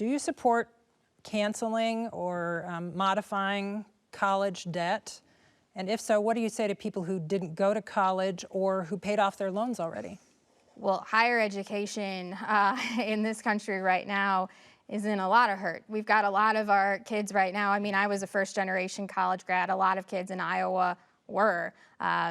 do you support canceling or modifying college debt? And if so, what do you say to people who didn't go to college or who paid off their loans already? Well, higher education in this country right now is in a lot of hurt. We've got a lot of our kids right now. I mean, I was a first-generation college grad. A lot of kids in Iowa were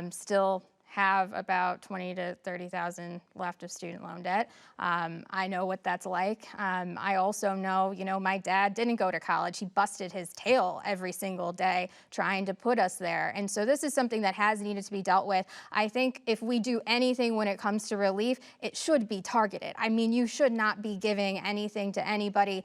still have about 20 to 30,000 left of student loan debt. I know what that's like. I also know, my dad didn't go to college. He busted his tail every single day trying to put us there. And so this is something that has needed to be dealt with. I think if we do anything when it comes to relief, it should be targeted. I mean, you should not be giving anything to anybody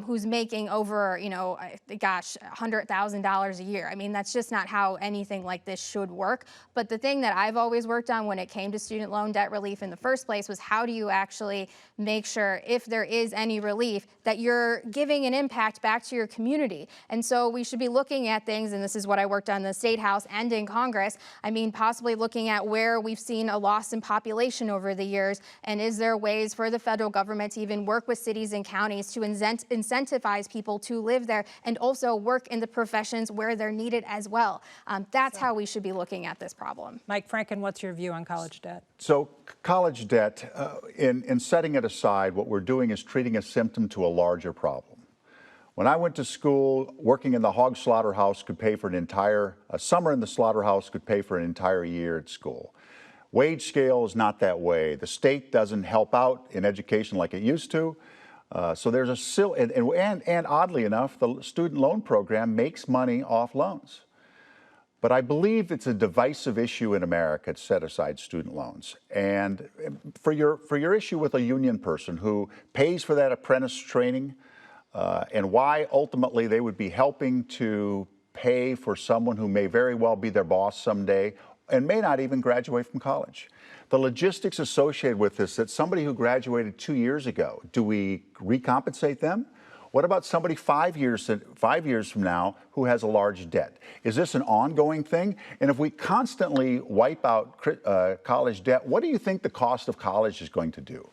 who's making over, $100,000 a year. I mean, that's just not how anything like this should work. But the thing that I've always worked on when it came to student loan debt relief in the first place was how do you actually make sure if there is any relief that you're giving an impact back to your community. And so we should be looking at things, and this is what I worked on in the State House and in Congress. I mean, possibly looking at where we've seen a loss in population over the years, and is there ways for the federal government to even work with cities and counties to incentivize people to live there and also work in the professions where they're needed as well. That's how we should be looking at this problem. Mike Franken, what's your view on college debt? So college debt, in setting it aside, what we're doing is treating a symptom to a larger problem. When I went to school, working in the hog slaughterhouse could pay for a summer in the slaughterhouse could pay for an entire year at school. Wage scale is not that way. The state doesn't help out in education like it used to. So there's and oddly enough, the student loan program makes money off loans. But I believe it's a divisive issue in America to set aside student loans. And for your issue with a union person who pays for that apprentice training, and why ultimately they would be helping to pay for someone who may very well be their boss someday and may not even graduate from college. The logistics associated with this, that somebody who graduated 2 years ago, do we recompensate them? What about somebody 5 years from now who has a large debt? Is this an ongoing thing? And if we constantly wipe out college debt, what do you think the cost of college is going to do?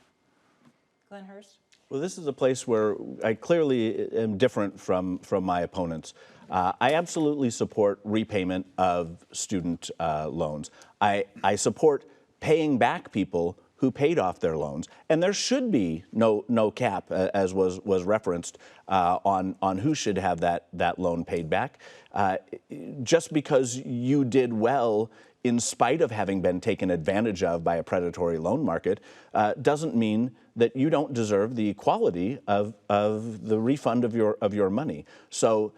Glenn Hurst? Well, this is a place where I clearly am different from my opponents. I absolutely support repayment of student loans. I support paying back people who paid off their loans, and there should be no cap, as was referenced, on who should have that loan paid back. Just because you did well in spite of having been taken advantage of by a predatory loan market doesn't mean that you don't deserve the equality of the refund of your money. So,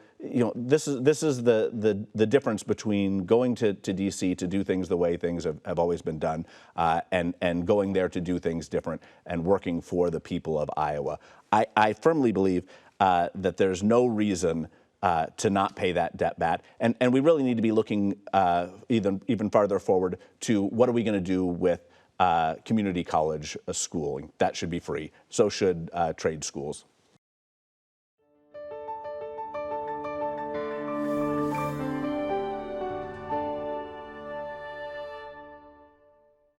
this is the difference between going to D.C. to do things the way things have always been done, and going there to do things different and working for the people of Iowa. I firmly believe that there's no reason to not pay that debt back, and we really need to be looking even farther forward to what are we going to do with community college schooling. That should be free. So should trade schools.